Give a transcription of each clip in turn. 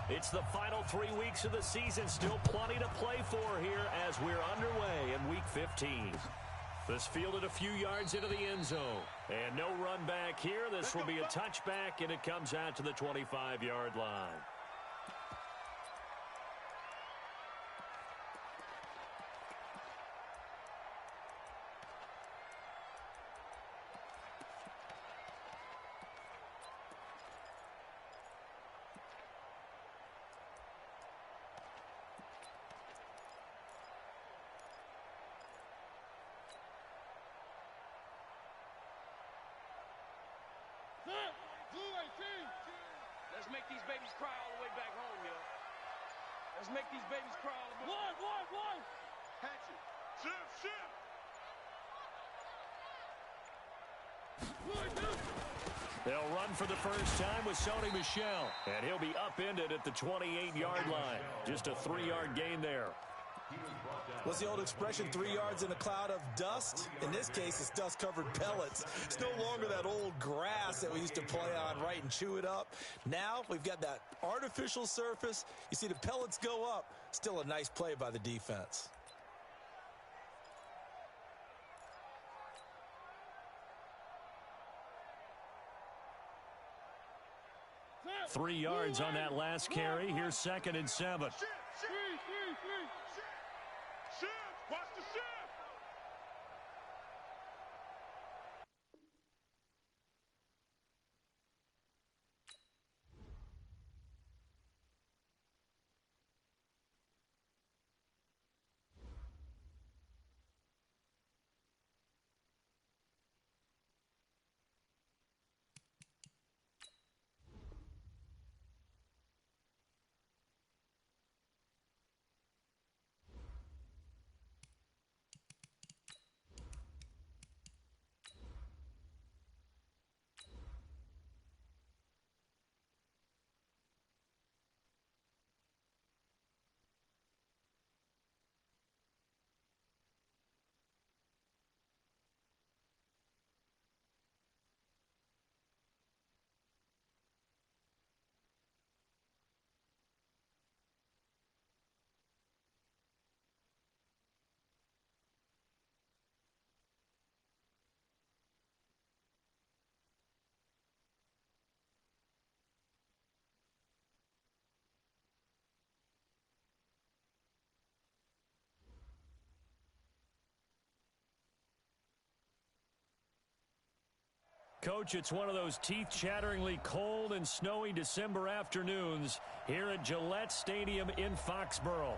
It's the final 3 weeks of the season. Still plenty to play for here as we're underway in Week 15. This fielded a few yards into the end zone. And no run back here. This will be a touchback, and it comes out to the 25-yard line. Let's make these babies cry all the way back home, yo. Let's make these babies cry all the way. One. Hatchet. Shift. They'll run for the first time with Sony Michel. And he'll be upended at the 28-yard line. Just a 3-yard gain there. What's the old expression, 3 yards in a cloud of dust? In this case, it's dust-covered pellets. It's no longer that old grass that we used to play on, right, and chew it up. Now we've got that artificial surface. You see the pellets go up. Still a nice play by the defense. Three yards on that last carry. Here's 2nd and 7. Shift. Watch the shift. Coach, it's one of those teeth-chatteringly cold and snowy December afternoons here at Gillette Stadium in Foxborough.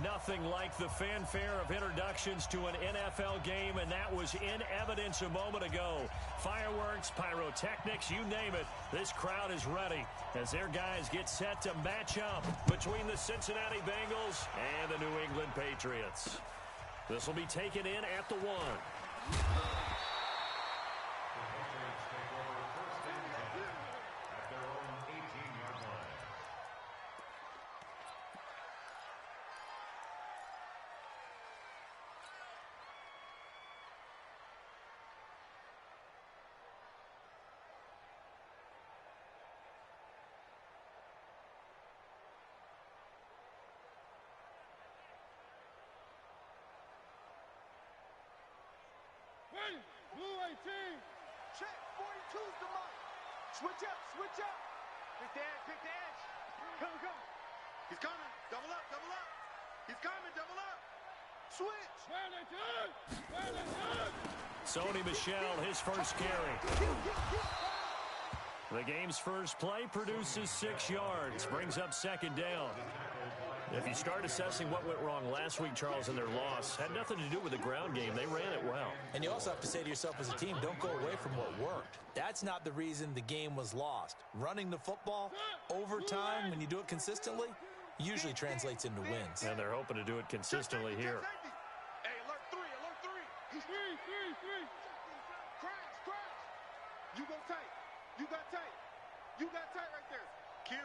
Nothing like the fanfare of introductions to an NFL game, and that was in evidence a moment ago. Fireworks, pyrotechnics, you name it. This crowd is ready as their guys get set to match up between the Cincinnati Bengals and the New England Patriots. This will be taken in at the 1. Blue 18. Check. 42's the mark. Switch up. Pick the edge. Come. He's coming. Double up. He's coming. Double up. Switch. Sony Michel, his first carry. The game's first play produces 6 yards, brings up 2nd down. If you start assessing what went wrong last week, Charles, in their loss, had nothing to do with the ground game. They ran it well. And you also have to say to yourself as a team, don't go away from what worked. That's not the reason the game was lost. Running the football over time, when you do it consistently, usually translates into wins. And they're hoping to do it consistently here. Hey, alert 3. Crash. You go tight. You got tight right there. Kill.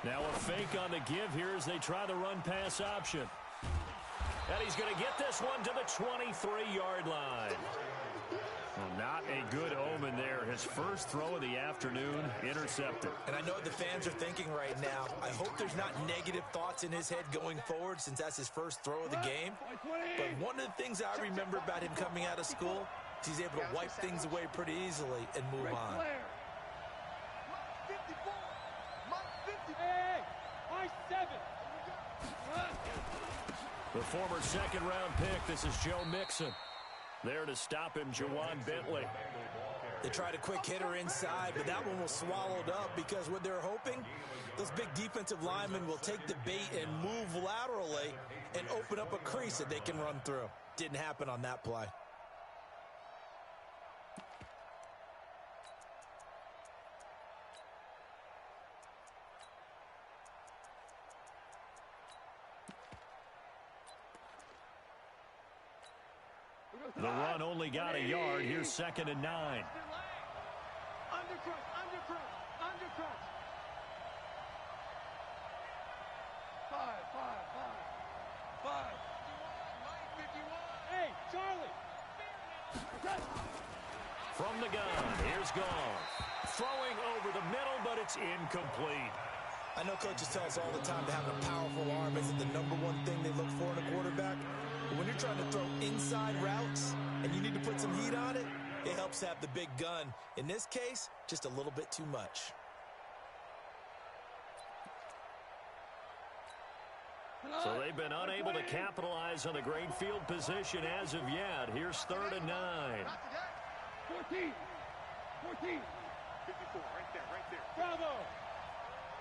Now a fake on the give here as they try the run-pass option. And he's going to get this one to the 23-yard line. Well, not a good omen there. His his first throw of the afternoon, intercepted. And I know what the fans are thinking right now. I hope there's not negative thoughts in his head going forward since that's his first throw of the game. But one of the things I remember about him coming out of school is he's able to wipe things away pretty easily and move on. The former second-round pick, this is Joe Mixon. There to stop him, Jawan Bentley. They tried a quick hitter inside, but that one was swallowed up because what they're hoping, those big defensive linemen will take the bait and move laterally and open up a crease that they can run through. Didn't happen on that play. The run only got a yard. Here's 2nd and 9. Undercrush, undercrush, undercrush. 5. Hey, Charlie. From the gun, here's Goff. Throwing over the middle, but it's incomplete. I know coaches tell us all the time to have a powerful arm isn't the number one thing they look for in a quarterback. But when you're trying to throw inside routes and you need to put some heat on it, it helps to have the big gun. In this case, just a little bit too much. So they've been unable to capitalize on the great field position as of yet. Here's 3rd and 9. 14. 54, right there. Bravo.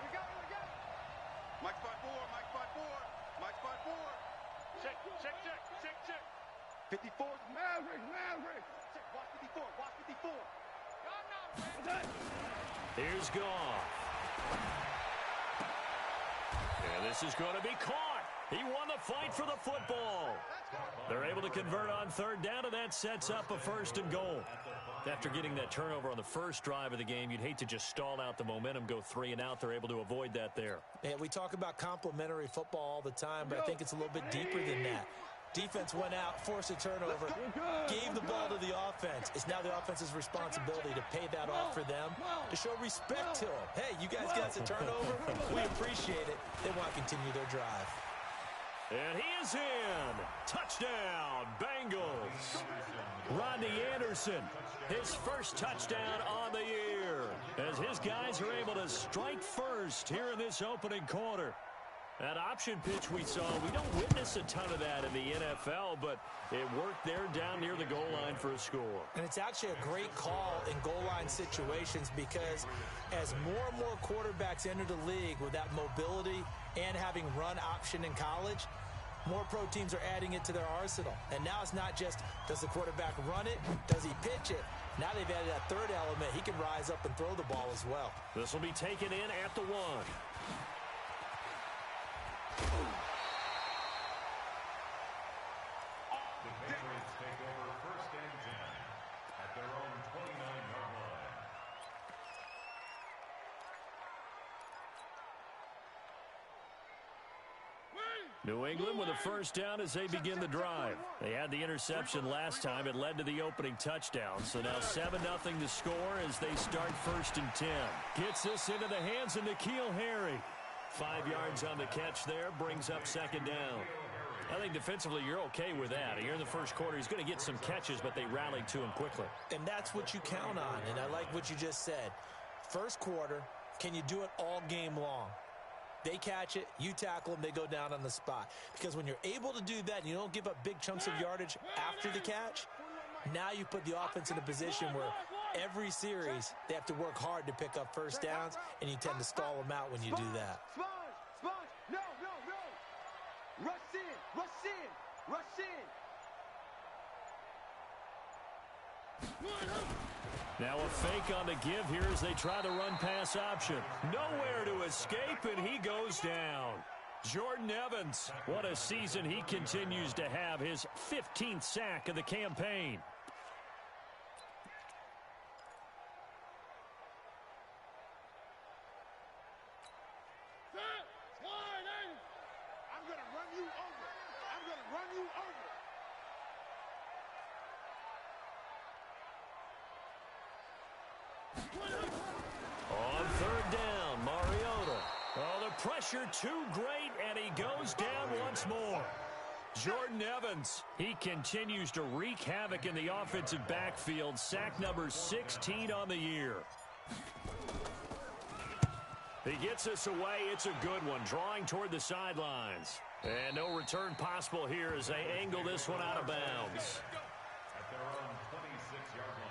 We got it. Mike spot 4. Check. 54. Maverick. Check, watch 54. Here's Goff. And this is going to be caught. He won the fight for the football. They're able to convert on 3rd down, and that sets up a 1st and goal. After getting that turnover on the first drive of the game, you'd hate to just stall out the momentum, go 3 and out. They're able to avoid that there. Yeah, we talk about complementary football all the time, but I think it's a little bit deeper than that. Defense went out, forced a turnover, gave the ball to the offense. It's now the offense's responsibility to pay that off for them, to show respect to them. Hey, you guys got a turnover? We appreciate it. They want to continue their drive. And he is in. Touchdown, Bengals. Rodney Anderson, his first touchdown on the year, as his guys are able to strike first here in this opening quarter. That option pitch we saw, we don't witness a ton of that in the NFL, but it worked there down near the goal line for a score. And it's actually a great call in goal line situations because as more and more quarterbacks enter the league with that mobility and having run option in college, more pro teams are adding it to their arsenal. And now it's not just, does the quarterback run it? Does he pitch it? Now they've added that 3rd element. He can rise up and throw the ball as well. This will be taken in at the 1. The Patriots take over 1st and 10 at their own 29-yard line. New England with a 1st down as they begin the drive. They had the interception last time. It led to the opening touchdown. So now 7-0 to score as they start 1st and 10. Gets this into the hands of N'Keal Harry. 5 yards on the catch there, brings up 2nd down. I think defensively you're okay with that. Here in the first quarter, he's going to get some catches, but they rallied to him quickly. And that's what you count on, and I like what you just said. First quarter, can you do it all game long? They catch it, you tackle them, they go down on the spot. Because when you're able to do that and you don't give up big chunks of yardage after the catch, now you put the offense in a position where every series they have to work hard to pick up 1st downs, and you tend to stall them out when you do that. Sponge. No. Rush in. Now a fake on the give here as they try the run-pass option. Nowhere to escape, and he goes down. Jordan Evans, what a season he continues to have, his 15th sack of the campaign. I'm going to run you over. Third down, Mariota. Oh, the pressure too great, and he goes down once more. Jordan Evans, he continues to wreak havoc in the offensive backfield. Sack number 16 on the year. He gets us away. It's a good one, drawing toward the sidelines. And no return possible here as they angle this one out of bounds. At their own 26-yard line.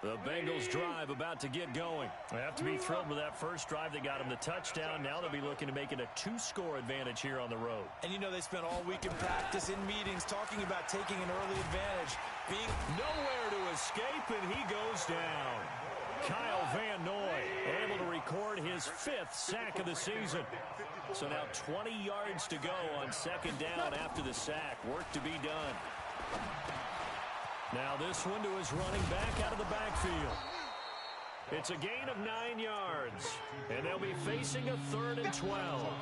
The Bengals drive about to get going. They have to be thrilled with that first drive that got them the touchdown. Now they'll be looking to make it a 2-score advantage here on the road. And you know they spent all week in practice, in meetings, talking about taking an early advantage. Being nowhere to escape, and he goes down. Kyle Van Noy able to record his 5th sack of the season. So now 20 yards to go on second down after the sack. Work to be done. Now this one to his running back out of the backfield. It's a gain of 9 yards, and they'll be facing a 3rd and 12.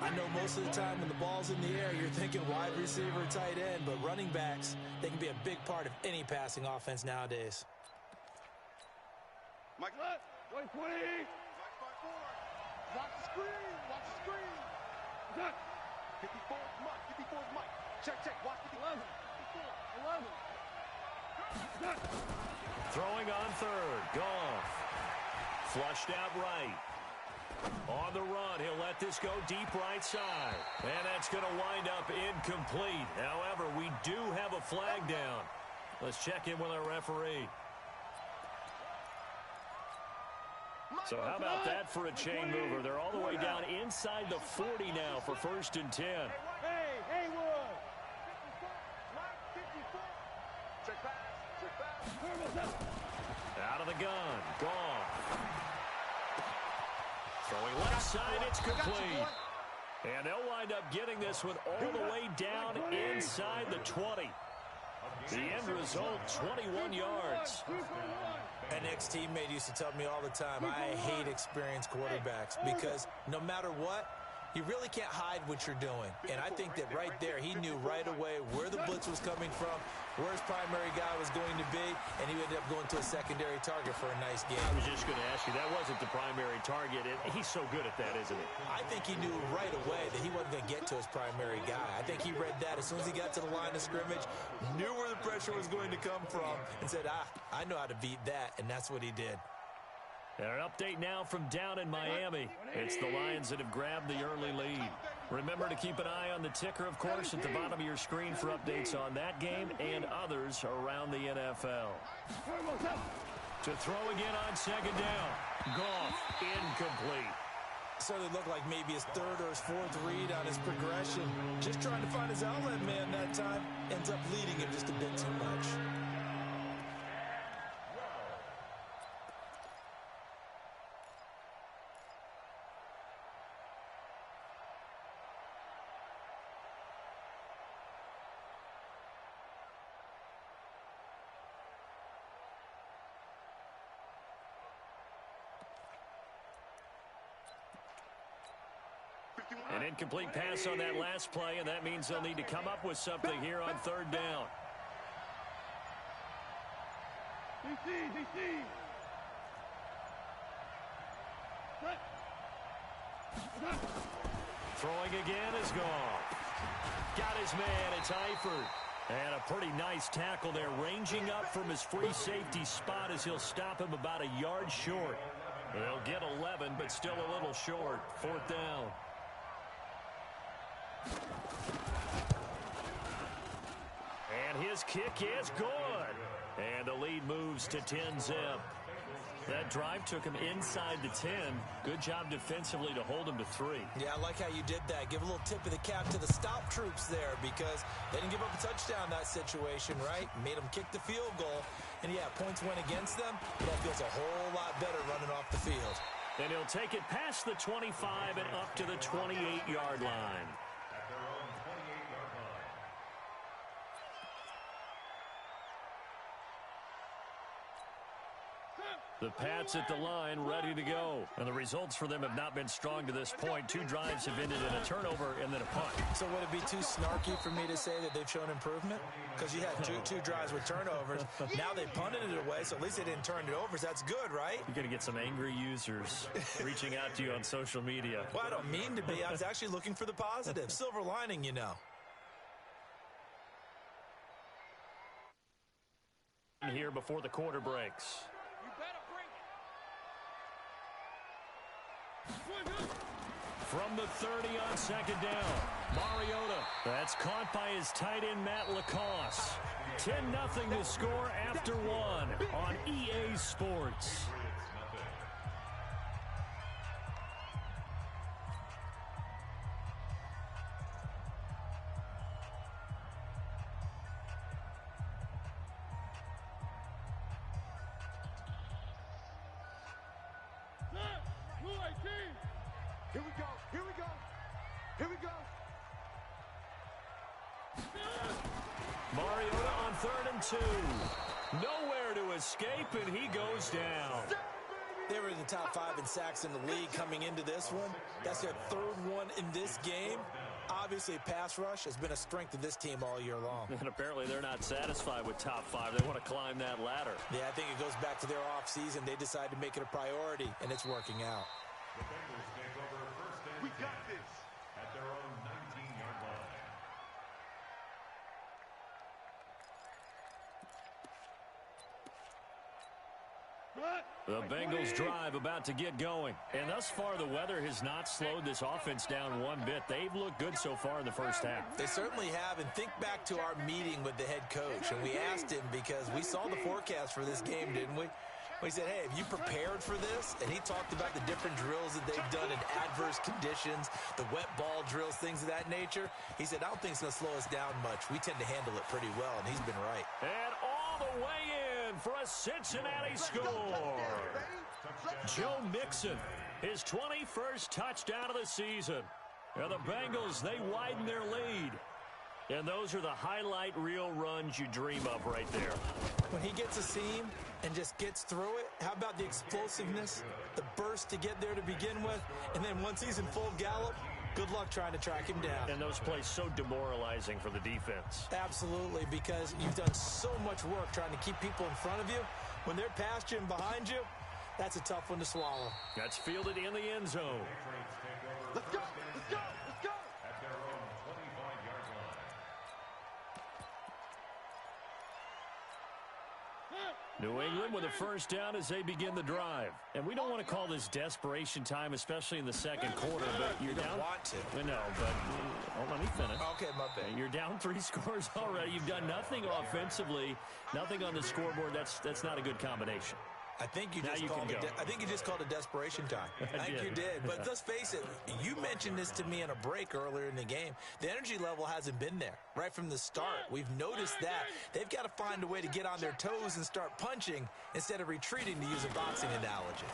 I know most of the time when the ball's in the air, you're thinking wide receiver, tight end, but running backs, they can be a big part of any passing offense nowadays. Mike, 120. Watch the screen. Watch the screen. 54 is Mike. 54 is Mike. Check. Watch 11. 11. Throwing on 3rd. Goff. Flushed out right. On the run, he'll let this go deep right side. And that's going to wind up incomplete. However, we do have a flag down. Let's check in with our referee. So how about that for a chain mover? They're all the way down inside the 40 now for 1st and 10. Hey, Haywood. 54. Check pass. Out of the gun. Gone. Throwing left side. It's complete. And they'll wind up getting this one all the way down inside the 20. The end result, 21 yards. An ex-teammate used to tell me all the time, I hate experienced quarterbacks because no matter what, you really can't hide what you're doing. And I think that right there, he knew right away where the blitz was coming from, where his primary guy was going to be, and he ended up going to a secondary target for a nice game. I was just going to ask you, that wasn't the primary target. He's so good at that, isn't he? I think he knew right away that he wasn't going to get to his primary guy. I think he read that as soon as he got to the line of scrimmage, knew where the pressure was going to come from, and said, I know how to beat that, and that's what he did. And an update now from down in Miami. It's the Lions that have grabbed the early lead. Remember to keep an eye on the ticker, of course, at the bottom of your screen for updates on that game and others around the NFL. To throw again on second down. Goff, incomplete. Certainly looked like maybe his 3rd or his 4th read on his progression. Just trying to find his outlet man that time. Ends up leading him just a bit too much. An incomplete pass on that last play, and that means they'll need to come up with something here on 3rd down. Throwing again is gone. Got his man, it's Eifert. And a pretty nice tackle there, ranging up from his free safety spot as he'll stop him about a yard short. They'll get 11, but still a little short. 4th down. And his kick is good. And the lead moves to 10-zip. That drive took him inside the 10. Good job defensively to hold him to 3. Yeah, I like how you did that. Give a little tip of the cap to the stop troops there because they didn't give up a touchdown in that situation, right? Made them kick the field goal. And, yeah, points went against them, but that feels a whole lot better running off the field. And he'll take it past the 25 and up to the 28-yard line. At their own 28-yard line. The Pats at the line, ready to go. And the results for them have not been strong to this point. 2 drives have ended in a turnover and then a punt. So would it be too snarky for me to say that they've shown improvement? Because you had two drives with turnovers. Now they punted it away, so at least they didn't turn it over. So that's good, right? You're going to get some angry users reaching out to you on social media. Well, I don't mean to be. I was actually looking for the positive. Silver lining, you know. Here before the quarter breaks. You better bring it. From the 30 on second down, Mariota. That's caught by his tight end, Matt Lacoste. 10-0 the score after 1 on EA Sports. Here we go. Here we go. Here we go. Mariota on 3rd and 2. Nowhere to escape, and he goes down. They were in the top 5 in sacks in the league coming into this one. That's their 3rd one in this game. Obviously, pass rush has been a strength of this team all year long. And apparently they're not satisfied with top 5. They want to climb that ladder. Yeah, I think it goes back to their offseason. They decided to make it a priority, and it's working out. The Bengals take over first and We got 10 this. at their own 19-yard line. The Bengals drive about to get going. And thus far, the weather has not slowed this offense down one bit. They've looked good so far in the first half. They certainly have, and think back to our meeting with the head coach, and we asked him because we saw the forecast for this game, didn't we? We said, hey, have you prepared for this? And he talked about the different drills that they've done in adverse conditions, the wet ball drills, things of that nature. He said, I don't think it's going to slow us down much. We tend to handle it pretty well, and he's been right. And all the way in for a Cincinnati score. Joe Mixon, his 21st touchdown of the season. And the Bengals, they widen their lead. And those are the highlight reel runs you dream of right there. When he gets a seam and just gets through it, how about the explosiveness, the burst to get there to begin with, and then once he's in full gallop, good luck trying to track him down. And those plays so demoralizing for the defense. Absolutely, because you've done so much work trying to keep people in front of you. When they're past you and behind you, that's a tough one to swallow. That's fielded in the end zone. Let's go. Let's go. Let's go. At their own 25-yard line. New England with a first down as they begin the drive. And we don't want to call this desperation time, especially in the second quarter, but you're down. Want to. No, but let me finish. Okay, my bad. You're down 3 scores already. You've done nothing offensively, nothing on the scoreboard. That's not a good combination. I think you just called it desperation time. I think you did. But let's face it, you mentioned this to me in a break earlier in the game. The energy level hasn't been there right from the start. We've noticed that. They've got to find a way to get on their toes and start punching instead of retreating, to use a boxing analogy.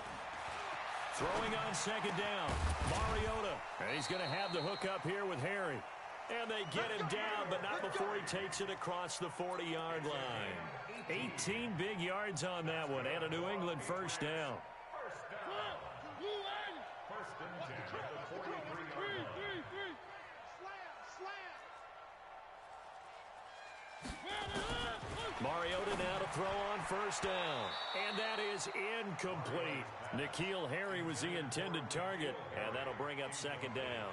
Throwing on second down, Mariota. And he's going to have the hook up here with Harry. And they get him down, but not before he takes it across the 40-yard line. 18 big yards on that one, and a New England first down. First and 10 at the 43-yard line. Mariota now to throw on first down. And that is incomplete. N'Keal Harry was the intended target, and that'll bring up second down.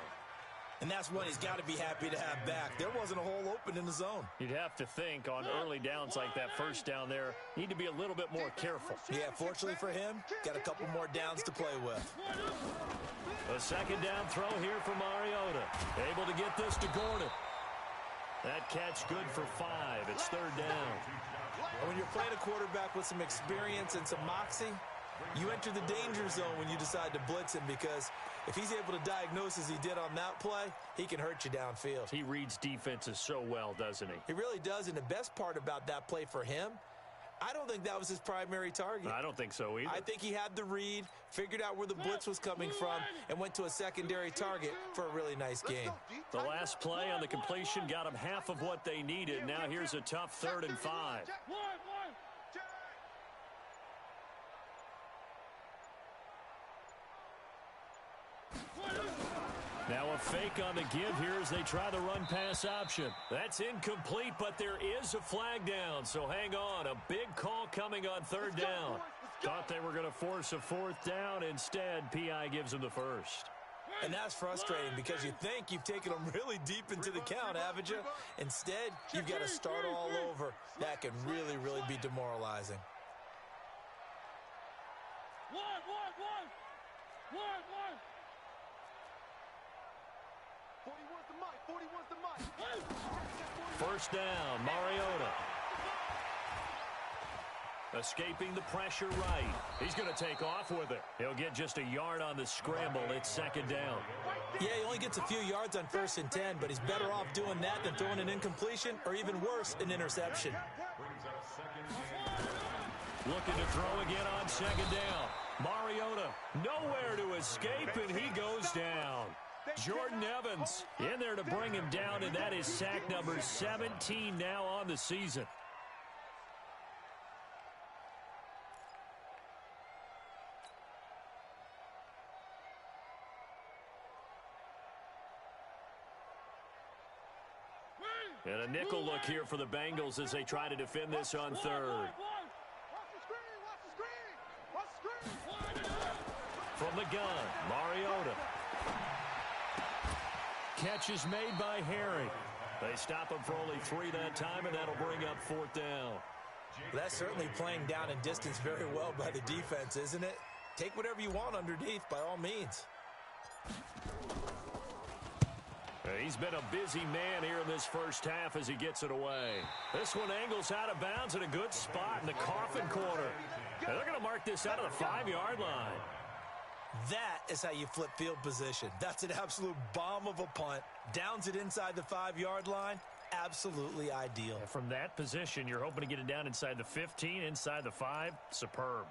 And that's one he's got to be happy to have back. There wasn't a hole open in the zone. You'd have to think on early downs like that first down there, need to be a little bit more careful. Yeah, fortunately for him, got a couple more downs to play with. A second down throw here for Mariota. Able to get this to Gordon. That catch good for 5. It's third down. And when you're playing a quarterback with some experience and some moxie, you enter the danger zone when you decide to blitz him, because if he's able to diagnose as he did on that play, he can hurt you downfield. He reads defenses so well, doesn't he? He really does, and the best part about that play for him, I don't think that was his primary target. I don't think so either. I think he had the read, figured out where the blitz was coming from, and went to a secondary target for a really nice game. The last play on the completion got him half of what they needed. Now here's a tough 3rd and 5. Fake on the give here as they try the run-pass option. That's incomplete, but there is a flag down, so hang on. A big call coming on third down. Thought they were going to force a fourth down. Instead, P.I. gives them the first. And that's frustrating because you think you've taken them really deep into the count, haven't you? Instead, you've got to start all over. That can really, really be demoralizing. One. 41's the mic. First down, Mariota. Escaping the pressure right. He's going to take off with it. He'll get just a yard on the scramble. It's second down. Yeah, he only gets a few yards on 1st and 10, but he's better off doing that than throwing an incompletion or even worse, an interception. Looking to throw again on second down. Mariota nowhere to escape, and he goes down. Jordan Evans in there to bring him down, and that is sack number 17 now on the season. And a nickel look here for the Bengals as they try to defend this on third. From the gun, Mariota. Catch is made by Harry. They stop him for only 3 that time, and that'll bring up fourth down. That's certainly playing down in distance very well by the defense, isn't it? Take whatever you want underneath by all means. He's been a busy man here in this first half as he gets it away. This one angles out of bounds in a good spot in the coffin corner. And they're going to mark this out of the 5-yard line. That is how you flip field position. That's an absolute bomb of a punt. Downs it inside the 5-yard line. Absolutely ideal. And from that position, you're hoping to get it down inside the 15, inside the 5. Superb.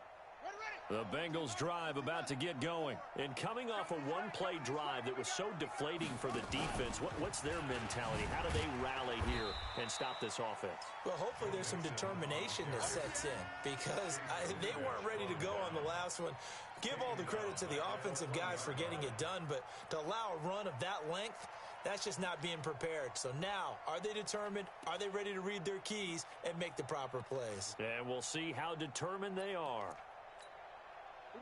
The Bengals drive about to get going. And coming off a one-play drive that was so deflating for the defense, what's their mentality? How do they rally here and stop this offense? Well, hopefully there's some determination that sets in because they weren't ready to go on the last one. Give all the credit to the offensive guys for getting it done, but to allow a run of that length, that's just not being prepared. So now, are they determined? Are they ready to read their keys and make the proper plays? And we'll see how determined they are.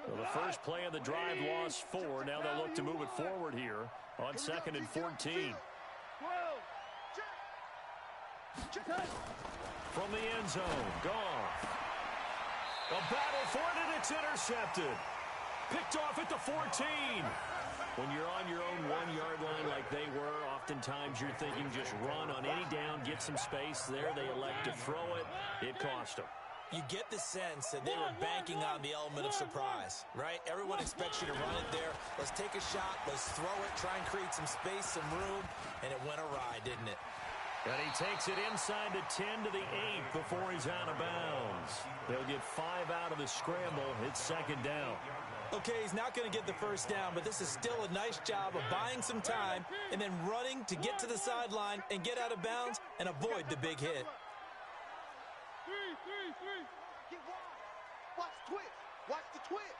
Well, the first play of the drive lost 4. Now they'll look to move it forward here on 2nd and 14. From the end zone, Goff. A battle for it, and it's intercepted. Picked off at the 14. When you're on your own 1-yard line like they were, oftentimes you're thinking just run on any down, get some space there. They elect to throw it. It cost them. You get the sense that they were banking on the element of surprise, right? Everyone expects you to run it there. Let's take a shot. Let's throw it. Try and create some space, some room. And it went awry, didn't it? And he takes it inside the 10 to the 8 before he's out of bounds. They'll get 5 out of the scramble. It's second down. Okay, he's not going to get the first down, but this is still a nice job of buying some time and then running to get to the sideline and get out of bounds and avoid the big hit. Get wide. Watch the twist. Watch the twist.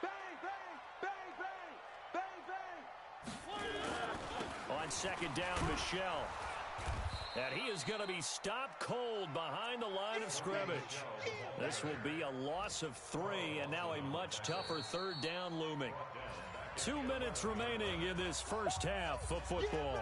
Bang, bang, bang, bang, bang, bang. On second down, Michelle. And he is going to be stopped cold behind the line of scrimmage. This will be a loss of 3, and now a much tougher third down looming. 2 minutes remaining in this first half of football.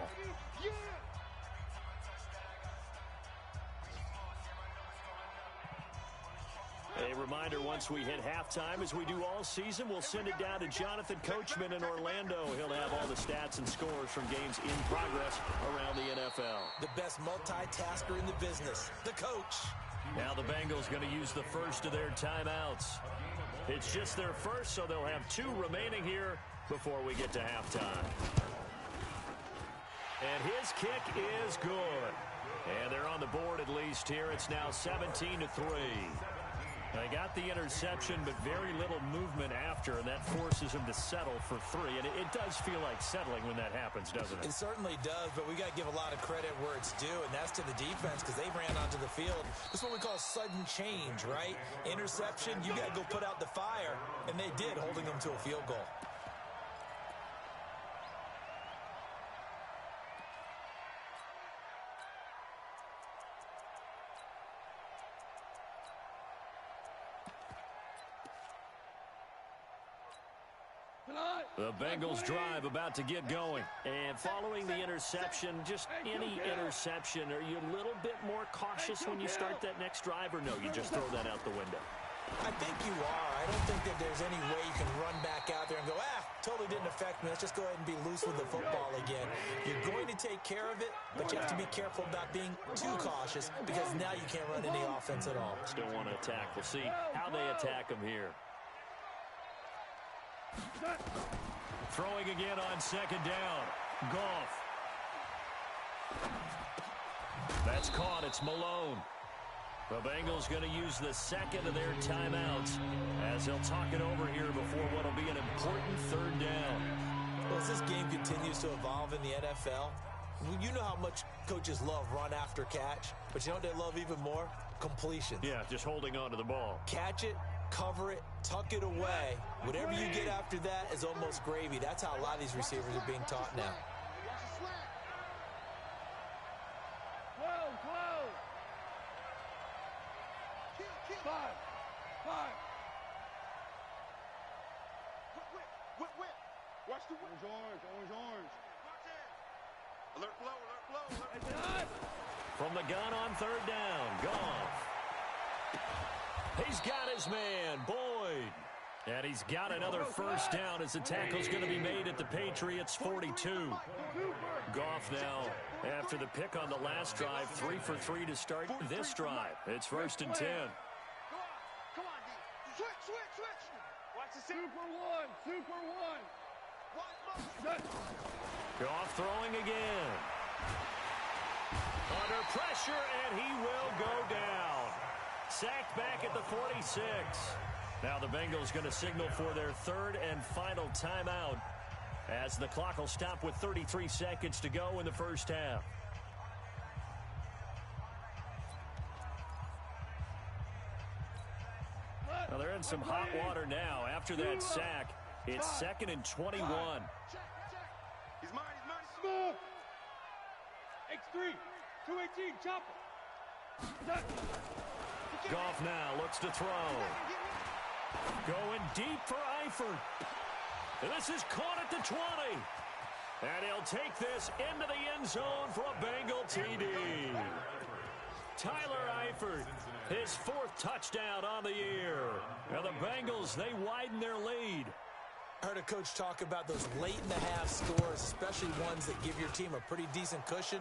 A reminder, once we hit halftime, as we do all season, we'll send it down to Jonathan Coachman in Orlando. He'll have all the stats and scores from games in progress around the NFL. The best multitasker in the business, the coach. Now the Bengals going to use the first of their timeouts. It's just their first, so they'll have 2 remaining here before we get to halftime. And his kick is good. And they're on the board at least here. It's now 17-3. They got the interception, but very little movement after, and that forces him to settle for 3. And it does feel like settling when that happens, doesn't it? It certainly does, but we got to give a lot of credit where it's due, and that's to the defense because they ran onto the field. This is what we call sudden change, right? Interception, you got to go put out the fire, and they did, holding them to a field goal. The Bengals drive about to get going. And following the interception, just any interception, are you a little bit more cautious when you start that next drive, or no, you just throw that out the window? I think you are. I don't think that there's any way you can run back out there and go, totally didn't affect me. Let's just go ahead and be loose with the football again. You're going to take care of it, but you have to be careful about being too cautious because now you can't run any offense at all. Still want to attack. We'll see how they attack them here. Throwing again on second down. Goff. That's caught. It's Malone. The Bengals going to use the second of their timeouts as they'll talk it over here before what will be an important third down. Well, as this game continues to evolve in the NFL, you know how much coaches love run after catch, but you know what they love even more? Completions. Yeah, just holding on to the ball. Catch it, cover it, tuck it away. Whatever you get after that is almost gravy. That's how a lot of these receivers are being taught now. Five. Whip. Watch the whip. Orange. Alert flow. From the gun on third down, Goff. He's got his man, Boyd. And he's got another first down as the tackle's going to be made at the Patriots' 42. Goff now, after the pick on the last drive, 3 for 3 to start this drive. It's 1st and 10. Come on, D. Switch. Watch the Super one. Goff throwing again. Under pressure, and he will go down. Sacked back at the 46. Now the Bengals going to signal for their third and final timeout as the clock will stop with 33 seconds to go in the first half. Well, they're in some hot water now. After that sack, it's 2nd and 21. He's mine. X3, 218, chopper. Goff now looks to throw. Going deep for Eifert. And this is caught at the 20. And he'll take this into the end zone for a Bengal TD. Tyler Eifert, his 4th touchdown on the year. And the Bengals, they widen their lead. I heard a coach talk about those late-in-the-half scores, especially ones that give your team a pretty decent cushion.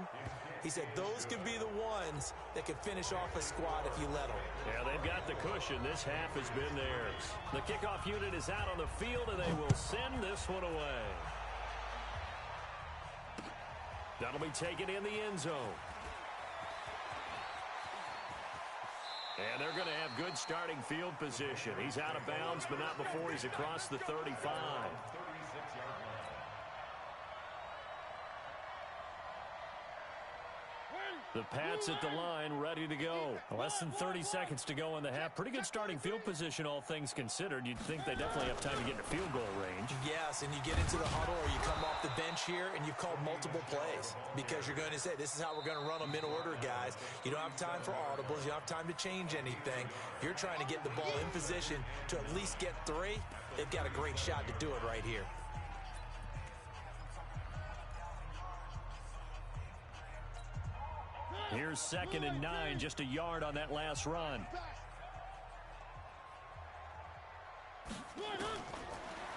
He said those could be the ones that could finish off a squad if you let them. Yeah, they've got the cushion. This half has been theirs. The kickoff unit is out on the field, and they will send this one away. That'll be taken in the end zone. And they're going to have good starting field position. He's out of bounds, but not before he's across the 35. The Pats at the line, ready to go. Less than 30 seconds to go in the half. Pretty good starting field position, all things considered. You'd think they definitely have time to get in field goal range. Yes, and you get into the huddle or you come off the bench here and you've called multiple plays because you're going to say, this is how we're going to run them in order, guys. You don't have time for audibles. You don't have time to change anything. You're trying to get the ball in position to at least get 3. They've got a great shot to do it right here. Here's 2nd and 9, just a yard on that last run.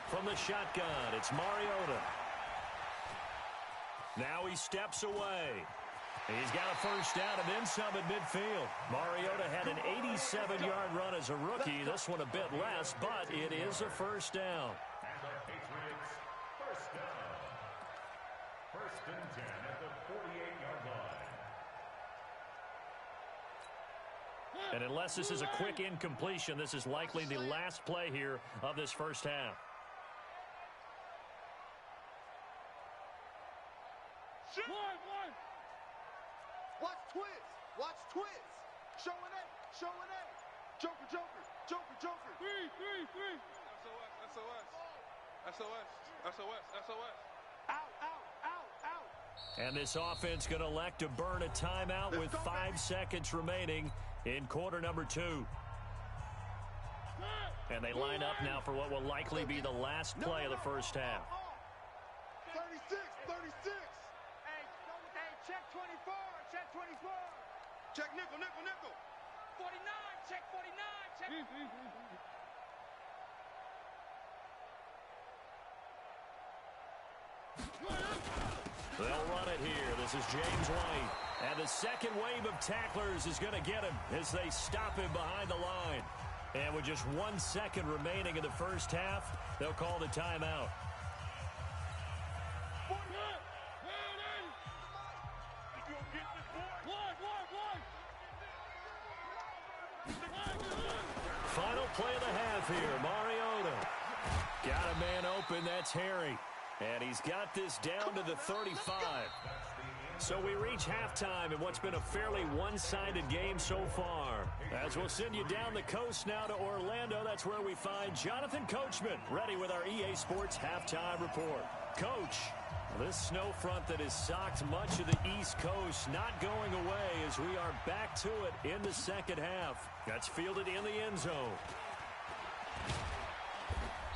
From the shotgun, it's Mariota. Now he steps away. He's got a first down and then some at midfield. Mariota had an 87-yard run as a rookie. This one a bit less, but it is a first down. And the Patriots, first down. 1st and 10 at the 48-yard line. And unless this is a quick incompletion, this is likely the last play here of this first half. One. Watch twist. Showing A. Joker. 3. SOS. Out. And this offense going to elect to burn a timeout with 5 seconds remaining in quarter number 2. And they line up now for what will likely be the last play of the first half. 36, 36. Hey, check 24, check 24. Check nickel, nickel, nickel. 49, check 49, check. They'll run it here. This is James White. And the second wave of tacklers is going to get him as they stop him behind the line. And with just 1 second remaining in the first half, they'll call the timeout. Final play of the half here. Mariota got a man open. That's Harry. And he's got this down to the 35. So we reach halftime in what's been a fairly one-sided game so far. As we'll send you down the coast now to Orlando, that's where we find Jonathan Coachman ready with our EA Sports Halftime Report. Coach, this snow front that has socked much of the East Coast not going away as we are back to it in the second half. That's fielded in the end zone.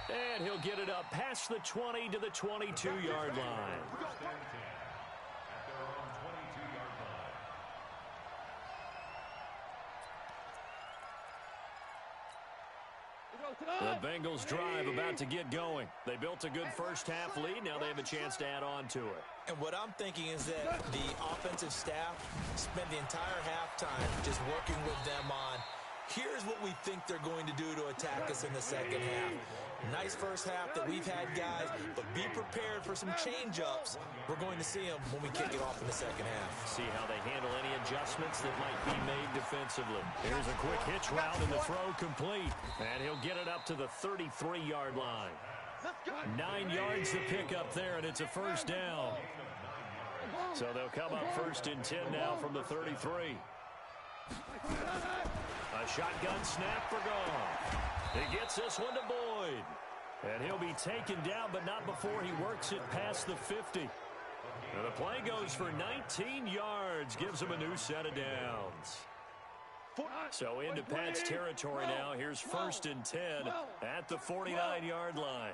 And he'll get it up past the 20 to the 22-yard line. The Bengals drive about to get going. They built a good first half lead. Now they have a chance to add on to it. And what I'm thinking is that the offensive staff spent the entire halftime just working with them on, here's what we think they're going to do to attack us in the second half. Nice first half that we've had, guys, but be prepared for some change-ups. We're going to see them when we kick it off in the second half. See how they handle any adjustments that might be made defensively. Here's a quick hitch route and the throw complete. And he'll get it up to the 33-yard line. 9 yards to pick up there, and it's a first down. So they'll come up first and 10 now from the 33. A shotgun snap for Goff. He gets this one to Boyd. And he'll be taken down, but not before he works it past the 50. And the play goes for 19 yards, gives him a new set of downs. So into Pat's territory now. Here's first and 10 at the 49-yard line.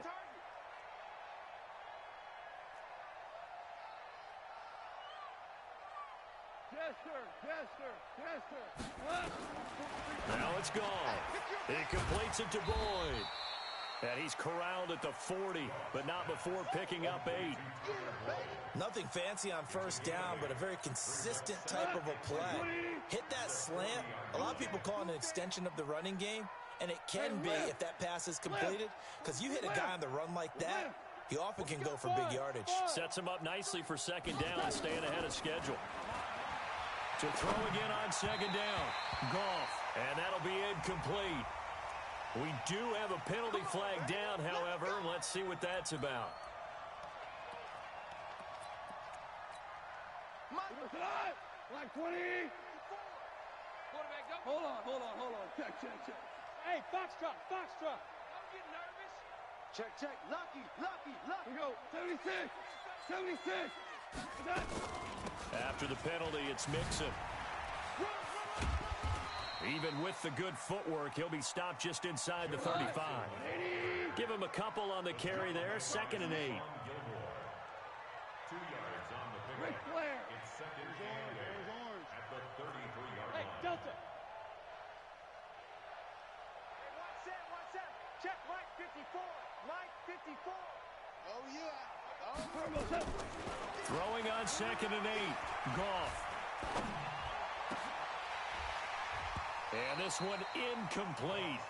Now it's gone. He completes it to Boyd. And he's corralled at the 40, but not before picking up 8. Nothing fancy on first down, but a very consistent type of a play. Hit that slant. A lot of people call it an extension of the running game, and it can be if that pass is completed, because you hit a guy on the run like that, he often can go for big yardage. Sets him up nicely for second down, staying ahead of schedule. To throw again on second down. Goff, and that'll be incomplete. We do have a penalty flag down, however. Let's see what that's about. Like 20. Hold on. Check. Hey, foxtrot. Don't get nervous. Check. Lucky. We go. 76. After the penalty, it's Mixon. Even with the good footwork, he'll be stopped just inside the 35. Give him a couple on the carry there. Second and 8. 2 yards on the pick. Ric Flair. It's second and 8 at the 33-yard Hey, line. Delta. One set. Check Mike 54. Mike 54. Oh, yeah. Throwing on second and 8. Goff. And this one incomplete.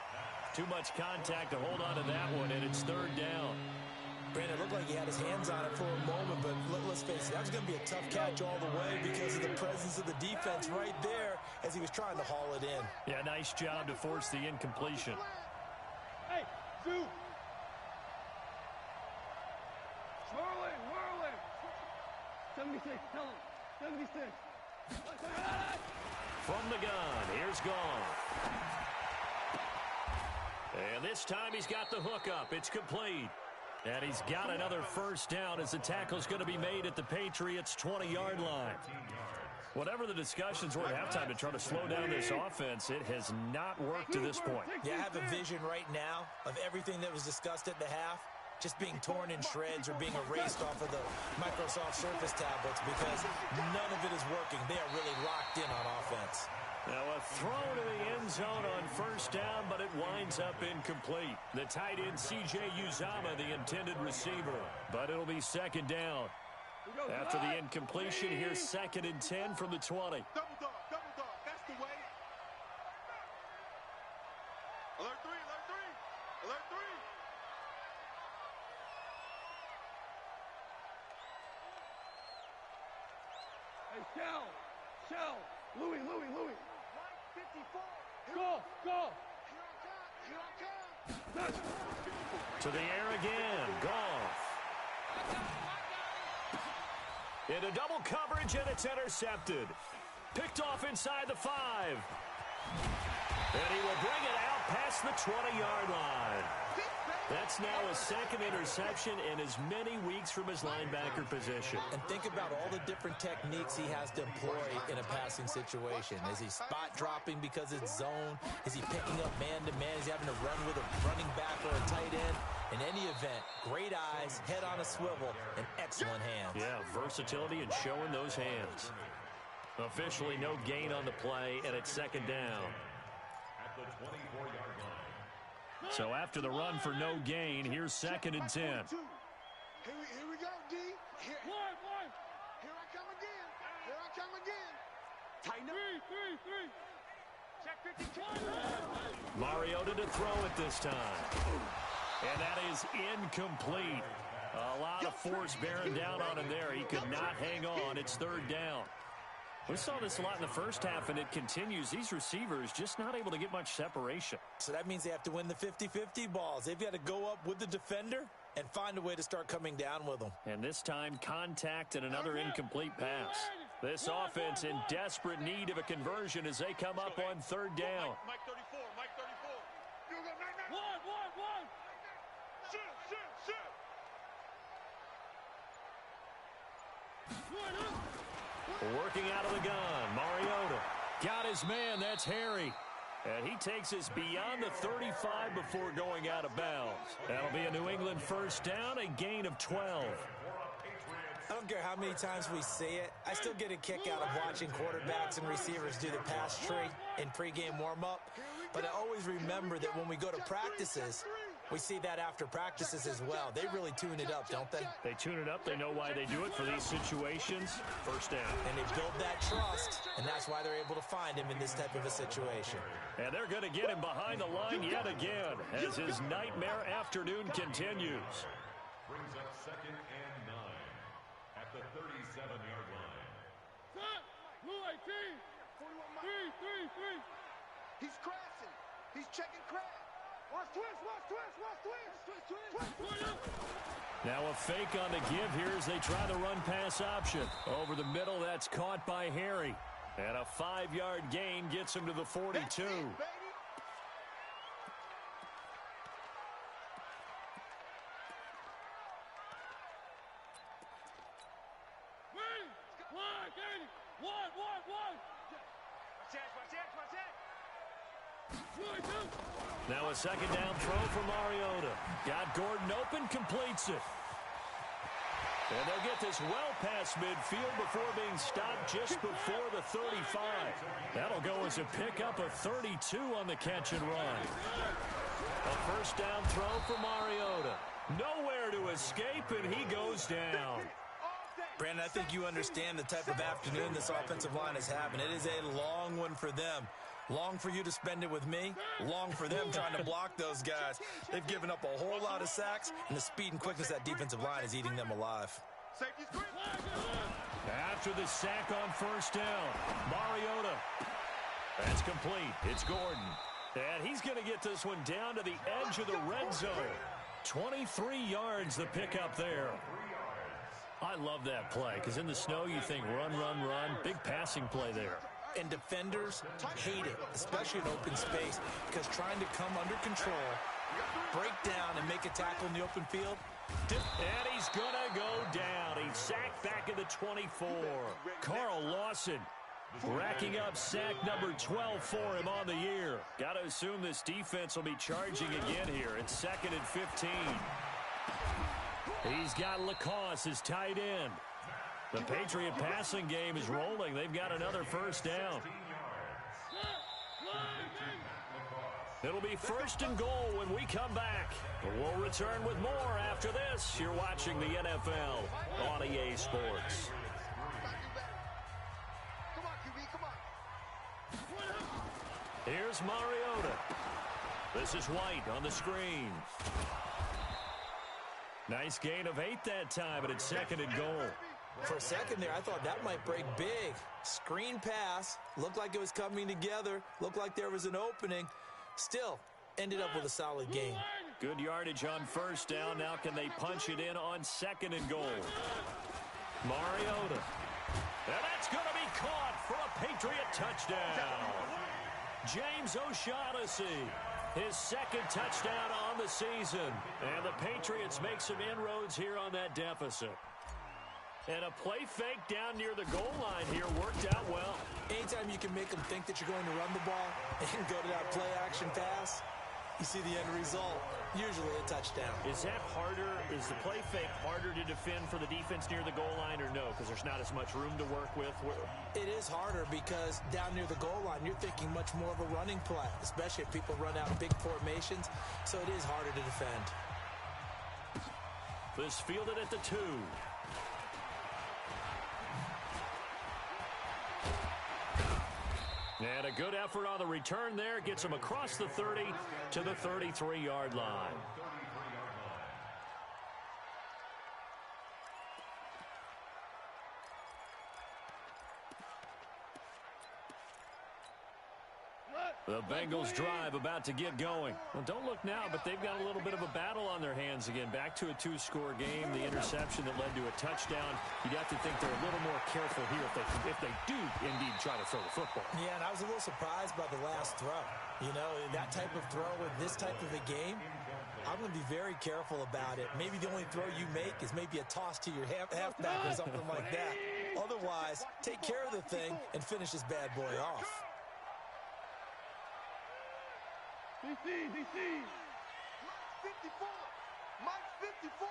Too much contact to hold on to that one, and it's third down. Brandon, it looked like he had his hands on it for a moment, but let's face it, that was going to be a tough catch all the way because of the presence of the defense right there as he was trying to haul it in. Yeah, nice job to force the incompletion. Hey, Zoo. Whirling. 76, tell him. 76. From the gun, here's Goff. And this time he's got the hook up. It's complete. And he's got another first down as the tackle's going to be made at the Patriots' 20-yard line. Whatever the discussions were at halftime to try to slow down this offense, it has not worked to this point. Yeah, I have a vision right now of everything that was discussed at the half just being torn in shreds or being erased off of the Microsoft Surface tablets because none of it is working. They are really locked in on offense. Now a throw to the end zone on first down, but it winds up incomplete. The tight end C.J. Uzama, the intended receiver, but it'll be second down. After the incompletion, here's 2nd and 10 from the 20. Double dog, that's the way. Alert 3, alert 3, alert 3. Hey, Shell, Louis. 54. Go. Here I come. To the air again, Goff. Into double coverage, and it's intercepted. Picked off inside the 5. And he will bring it out past the 20-yard line. That's now his 2nd interception in as many weeks from his linebacker position. And think about all the different techniques he has to employ in a passing situation. Is he spot dropping because it's zone? Is he picking up man-to-man? Is he having to run with a running back or a tight end? In any event, great eyes, head on a swivel, and excellent hands. Yeah, versatility and showing those hands. Officially no gain on the play, and it's 2nd down. At the 24-yard line. So after the run for no gain, here's 2nd and 10. Here we go, D. Here I come again. Tighten up. 3. Check 50. Mariota to throw it this time. And that is incomplete. A lot of force bearing down on him there. He could not hang on. It's 3rd down. We saw this a lot in the first half, and it continues. These receivers just not able to get much separation. So that means they have to win the 50-50 balls. They've got to go up with the defender and find a way to start coming down with them. And this time, contact and another incomplete pass. This offense in desperate need of a conversion as they come up on 3rd down. Mike 34. One. Shoot. Working out of the gun, Mariota got his man. That's Harry. And he takes us beyond the 35 before going out of bounds. That'll be a New England first down, a gain of 12. I don't care how many times we see it. I still get a kick out of watching quarterbacks and receivers do the pass tree in pregame warm-up. But I always remember that when we go to practices, we see that after practices as well. They really tune it up, don't they? They tune it up. They know why they do it for these situations. First down. And they build that trust, and that's why they're able to find him in this type of a situation. And they're going to get him behind the line yet again as his nightmare afternoon continues. Brings up 2nd and 9 at the 37-yard line. Blue 18. 3. He's crashing. He's checking crash. Watch twist. Now a fake on the give here as they try the run-pass option. Over the middle, that's caught by Harry. And a 5-yard gain gets him to the 42. Now a 2nd down throw for Mariota. Got Gordon open, completes it. And they'll get this well past midfield before being stopped just before the 35. That'll go as a pickup of 32 on the catch and run. A first down throw for Mariota. Nowhere to escape, and he goes down. Brandon, I think you understand the type of afternoon this offensive line is having. It is a long one for them. Long for you to spend it with me. Long for them trying to block those guys. They've given up a whole lot of sacks, and the speed and quickness of that defensive line is eating them alive. After the sack on first down, Mariota. That's complete. It's Gordon. And he's going to get this one down to the edge of the red zone. 23 yards the pickup there. I love that play because in the snow you think run. Big passing play there. And defenders hate it, especially in open space, because trying to come under control, break down, and make a tackle in the open field. And he's going to go down. He's sacked back at the 24. Carl Lawson Racking up sack number 12 for him on the year. Got to assume this defense will be charging again here. It's 2nd and 15. He's got Lacoste as tight end. The Patriot passing game is rolling. They've got another first down. It'll be 1st and goal when we come back. We'll return with more after this. You're watching the NFL on EA Sports. Here's Mariota. This is White on the screen. Nice gain of 8 that time, but it's 2nd and goal. For a second there, I thought that might break big. Screen pass. Looked like it was coming together. Looked like there was an opening. Still, ended up with a solid gain. Good yardage on first down. Now can they punch it in on 2nd and goal? Mariota. And that's going to be caught for a Patriot touchdown. James O'Shaughnessy, his 2nd touchdown on the season. And the Patriots make some inroads here on that deficit. And a play fake down near the goal line here worked out well. Anytime you can make them think that you're going to run the ball and go to that play action pass, you see the end result, usually a touchdown. Is that harder? Is the play fake harder to defend for the defense near the goal line or no? Because there's not as much room to work with? It is harder because down near the goal line, you're thinking much more of a running play, especially if people run out big formations. So it is harder to defend. This fielded at the 2. And a good effort on the return there. Gets him across the 30 to the 33-yard line. The Bengals drive about to get going. Well, don't look now, but they've got a little bit of a battle on their hands again. Back to a 2-score game. The interception that led to a touchdown. You'd have to think they're a little more careful here if they do indeed try to throw the football. Yeah, and I was a little surprised by the last throw. You know, that type of throw in this type of a game, I'm going to be very careful about it. Maybe the only throw you make is maybe a toss to your halfback or something like that. Otherwise, take care of the thing and finish this bad boy off. DC. Mike 54. Mike 54.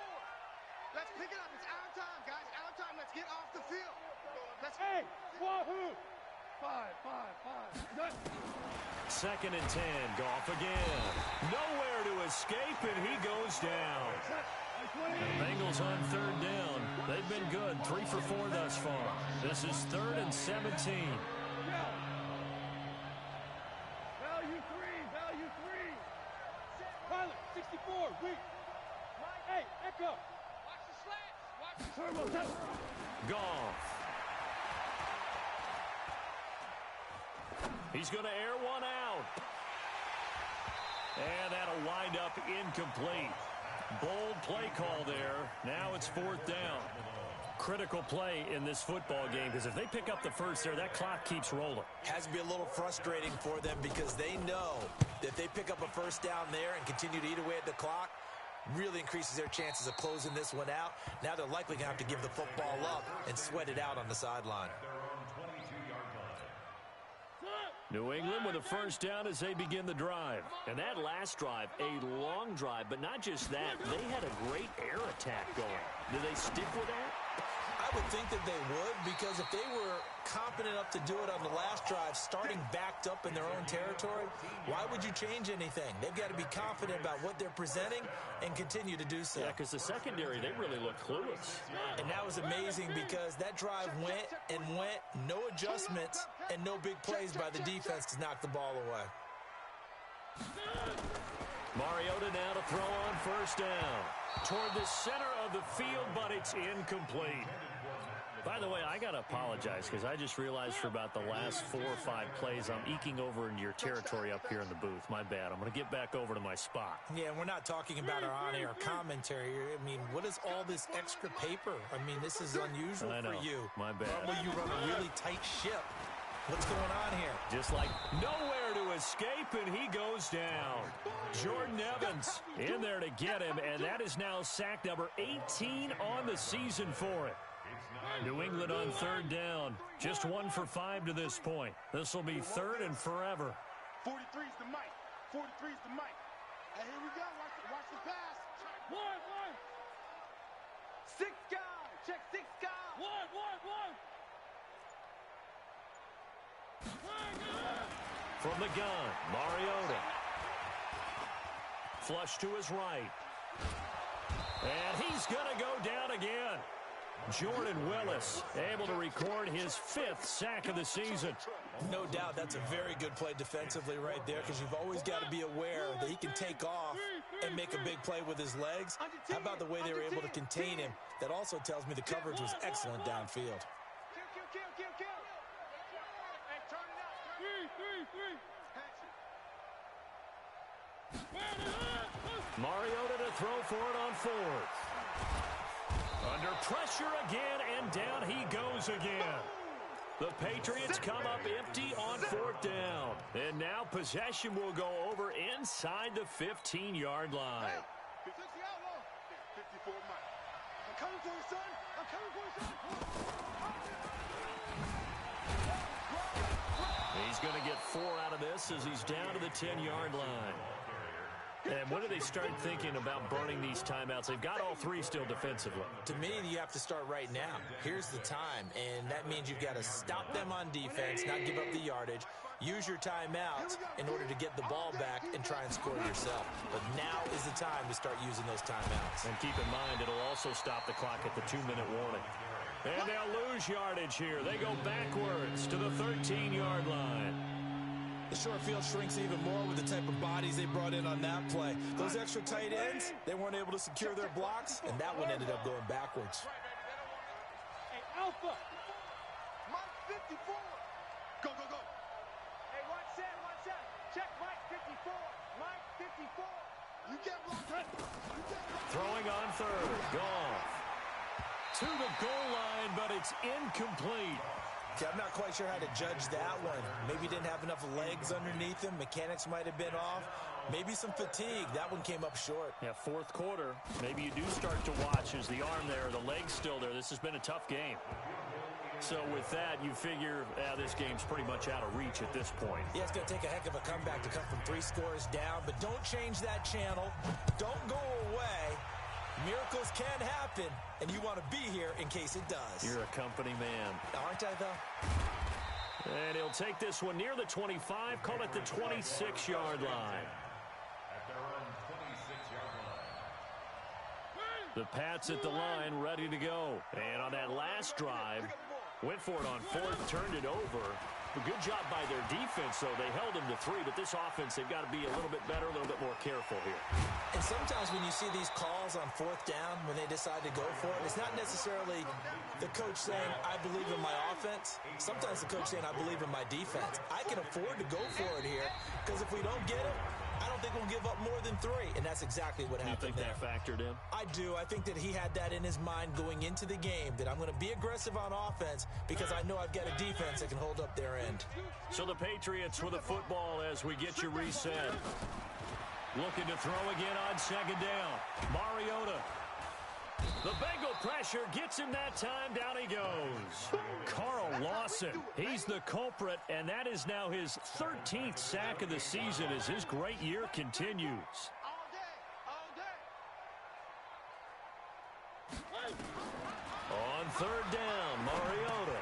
Let's pick it up. It's our time, guys. Our time. Let's get off the field. Let's. Hey, wahoo! 5. 2nd and 10. Goff again. Nowhere to escape, and he goes down. The Bengals on 3rd down. They've been good. 3 for 4 thus far. This is 3rd and 17. Value 3. Pilot, 64, weak. Hey, Echo. Watch the slats. Watch the turbo. Goff. He's going to air one out. And that'll wind up incomplete. Bold play call there. Now it's 4th down. Critical play in this football game because if they pick up the first there, that clock keeps rolling. Has to be a little frustrating for them because they know that if they pick up a first down there and continue to eat away at the clock, really increases their chances of closing this one out. Now they're likely going to have to give the football up and sweat it out on the sideline. New England with a first down as they begin the drive. And that last drive, a long drive, but not just that. They had a great air attack going. Do they stick with that? I would think that they would because if they were competent enough to do it on the last drive, starting backed up in their own territory, why would you change anything? They've got to be confident about what they're presenting and continue to do so. Yeah, because the secondary, they really look clueless. And that was amazing because that drive went and went, no adjustments, and no big plays by the defense to knock the ball away. Mariota now to throw on first down. Toward the center of the field, but it's incomplete. By the way, I got to apologize because I just realized for about the last 4 or 5 plays, I'm eking over into your territory up here in the booth. My bad. I'm going to get back over to my spot. Yeah, we're not talking about our on-air commentary. I mean, what is all this extra paper? I mean, this is unusual for you. My bad. Normally you run a really tight ship. What's going on here? Just like nowhere to escape, and he goes down. Jordan Evans in there to get him, and that is now sack number 18 on the season for it. New England on third down. Just 1 for 5 to this point. This will be third and forever. 43's the mic. 43's the mic. Hey, here we go. Watch the pass. One. 6 guys. Check 6 guys. One. From the gun, Mariota. Flush to his right. And he's going to go down again. Jordan Willis able to record his 5th sack of the season. No doubt that's a very good play defensively right there, because you've always got to be aware that he can take off and make a big play with his legs. How about the way they were able to contain him? That also tells me the coverage was excellent downfield. Kill. Hey, turn it out. Three. Mariota to throw for it on 4th. Under pressure again, and down he goes again. The Patriots come up empty on 4th down. And now possession will go over inside the 15-yard line. 54 Mike. I'm coming for you, son. He's going to get 4 out of this as he's down to the 10-yard line. And when do they start thinking about burning these timeouts? They've got all 3 still defensively. To me, you have to start right now. Here's the time, and that means you've got to stop them on defense, not give up the yardage, use your timeouts in order to get the ball back and try and score yourself. But now is the time to start using those timeouts. And keep in mind, it'll also stop the clock at the 2-minute warning. And they'll lose yardage here. They go backwards to the 13-yard line. The short field shrinks even more with the type of bodies they brought in on that play. Those extra tight ends, they weren't able to secure their blocks, and that one ended up going backwards. Hey, Alpha. Mike 54. Go. Hey, one set. Check Mike 54. Mike 54. You get blocked. Throwing on 3rd. Goff to the goal line, but it's incomplete. Okay, I'm not quite sure how to judge that one. Maybe he didn't have enough legs underneath him. Mechanics might have been off. Maybe some fatigue. That one came up short. Yeah, 4th quarter. Maybe you do start to watch as the arm there, the leg's still there. This has been a tough game. So with that, you figure this game's pretty much out of reach at this point. Yeah, it's going to take a heck of a comeback to come from 3 scores down. But don't change that channel. Don't go away. Miracles can happen, and you want to be here in case it does. You're a company man. Aren't I, though? And he'll take this one near the 25, call it the 26-yard line. At their own 26-yard line. The Pats at the line, ready to go. And on that last drive, went for it on 4th, turned it over. A good job by their defense, though. They held them to 3, but this offense, they've got to be a little bit better, a little bit more careful here. And sometimes when you see these calls on 4th down, when they decide to go for it, it's not necessarily the coach saying, I believe in my offense. Sometimes the coach saying, I believe in my defense. I can afford to go for it here, because if we don't get it, I don't think we'll give up more than 3, and that's exactly what happened there. You think that factored in? I do. I think that he had that in his mind going into the game, that I'm going to be aggressive on offense because I know I've got a defense that can hold up their end. So the Patriots with a football as we get you reset. Looking to throw again on 2nd down. Mariota. The Bengal pressure gets him that time. Down he goes. Carl Lawson, he's the culprit, and that is now his 13th sack of the season as his great year continues. On 3rd down, Mariota.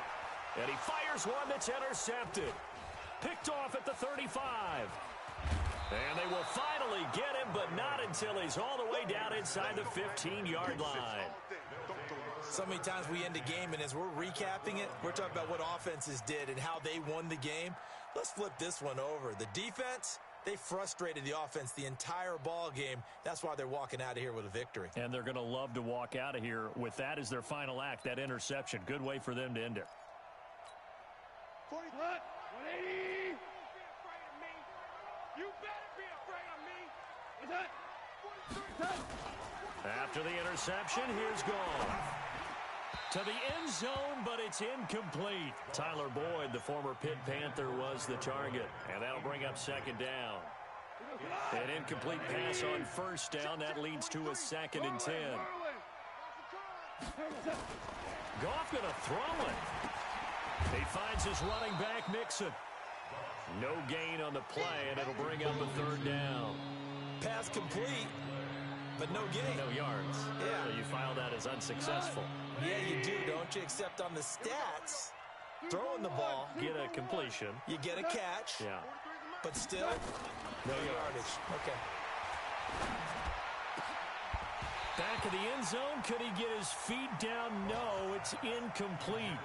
And he fires one that's intercepted. Picked off at the 35. And they will finally get him, but not until he's all the way down inside the 15-yard line. So many times we end a game, and as we're recapping it, we're talking about what offenses did and how they won the game. Let's flip this one over. The defense, they frustrated the offense the entire ball game. That's why they're walking out of here with a victory. And they're going to love to walk out of here with that as their final act, that interception. Good way for them to end it. 180. You better be afraid of me. Is that? After the interception, here's Goff. To the end zone, but it's incomplete. Tyler Boyd, the former Pitt Panther, was the target. And that'll bring up 2nd down. An incomplete pass on 1st down. That leads to a 2nd and 10. Goff going to throw it. He finds his running back, Mixon. No gain on the play, and it'll bring up a third down. Pass complete, but no gain. No yards. Yeah. So you file that as unsuccessful. Yeah, you do, don't you? Except on the stats, throwing the ball, Get a completion. you get a catch, Yeah. but still, no yardage. Okay. Back of the end zone. Could he get his feet down? No, it's incomplete.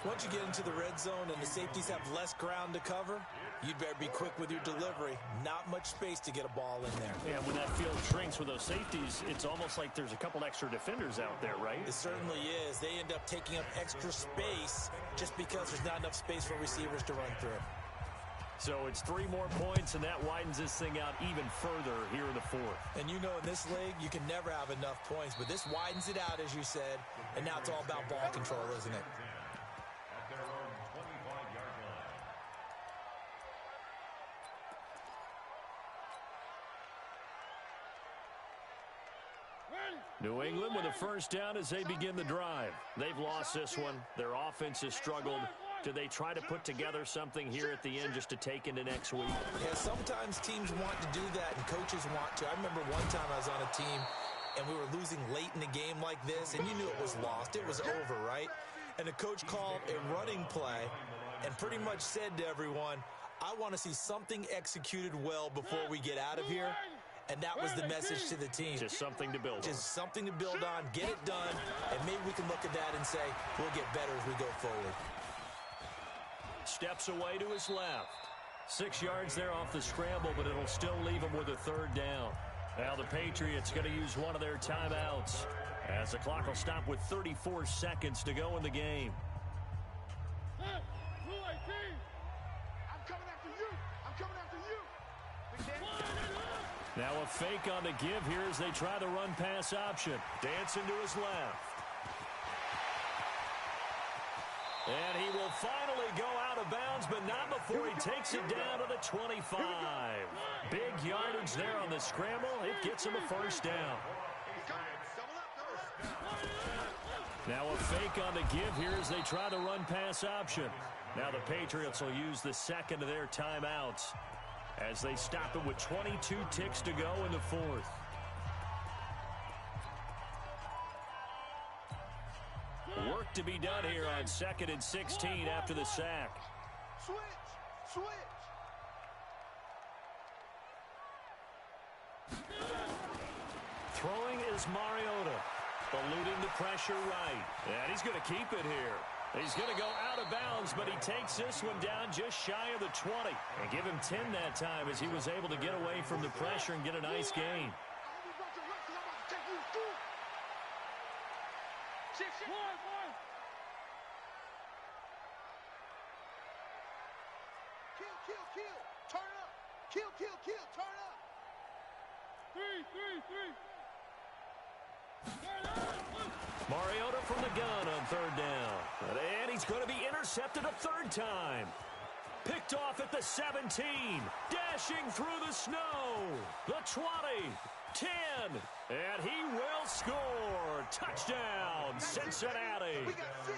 Once you get into the red zone and the safeties have less ground to cover, you'd better be quick with your delivery. Not much space to get a ball in there. Yeah, when that field shrinks with those safeties, it's almost like there's a couple extra defenders out there, right? It certainly is. They end up taking up extra space just because there's not enough space for receivers to run through. So it's 3 more points, and that widens this thing out even further here in the fourth. And you know in this league, you can never have enough points, but this widens it out, as you said, and now it's all about ball control, isn't it? At their own 25-yard line. New England with a first down as they begin the drive. They've lost this one. Their offense has struggled. Do they try to put together something here at the end just to take into next week? Yeah, sometimes teams want to do that and coaches want to. I remember one time I was on a team and we were losing late in a game like this, and you knew it was lost. It was over, right? And the coach called a running play and pretty much said to everyone, I want to see something executed well before we get out of here. And that was the message to the team. Just something to build on. Just something to build on, get it done, and maybe we can look at that and say, we'll get better as we go forward. Steps away to his left. 6 yards there off the scramble, but it'll still leave him with a third down. Now the Patriots going to use one of their timeouts as the clock will stop with 34 seconds to go in the game. I'm coming after you. I'm coming after you. Now a fake on the give here as they try the run-pass option. Dancing to his left. And he will finally go out of bounds, but not before he takes it down to the 25. Big yardage there on the scramble. It gets him a first down. Now a fake on the give here as they try the run-pass option. Now the Patriots will use the second of their timeouts as they stop it with 22 ticks to go in the fourth. Work to be done here on 2nd and 16 after the sack. Switch. Throwing is Mariota. Eluding the pressure right. And he's going to keep it here. He's going to go out of bounds, but he takes this one down just shy of the 20. And give him 10 that time as he was able to get away from the pressure and get a nice gain. Kill. Turn up. Kill. Turn up. 3. Mariota from the gun on third down. And he's going to be intercepted a third time. Picked off at the 17. Dashing through the snow. The 20. 10. And he will score. Touchdown, Cincinnati. We got 6.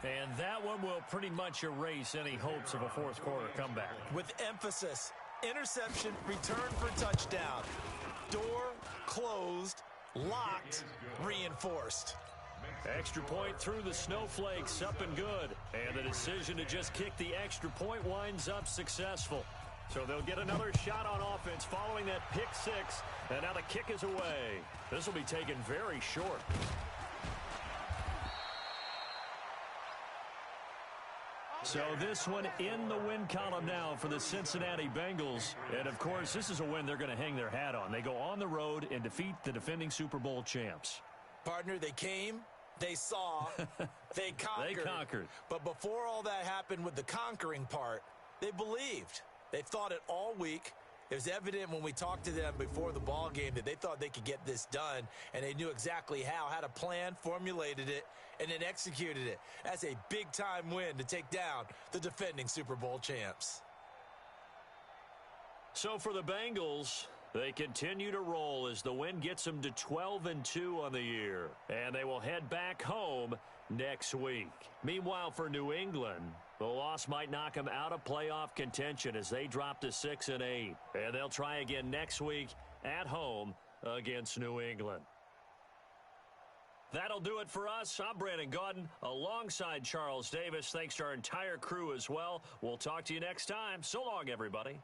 And that one will pretty much erase any hopes of a fourth quarter comeback. With emphasis, interception, return for touchdown. Door closed, locked, reinforced. Extra point through the snowflakes, up and good. And the decision to just kick the extra point winds up successful. So they'll get another shot on offense following that pick six. And now the kick is away. This will be taken very short. So this one in the win column now for the Cincinnati Bengals. And, of course, this is a win they're going to hang their hat on. They go on the road and defeat the defending Super Bowl champs. Partner, they came, they saw, they conquered. They conquered. But before all that happened with the conquering part, they believed. They thought it all week. It was evident when we talked to them before the ball game that they thought they could get this done, and they knew exactly how, had a plan, formulated it, and then executed it. That's a big-time win to take down the defending Super Bowl champs. So for the Bengals, They continue to roll as the win gets them to 12-2 on the year. And they will head back home next week. Meanwhile, for New England, the loss might knock them out of playoff contention as they drop to 6-8. And they'll try again next week at home against New England. That'll do it for us. I'm Brandon Gaudin alongside Charles Davis. Thanks to our entire crew as well. We'll talk to you next time. So long, everybody.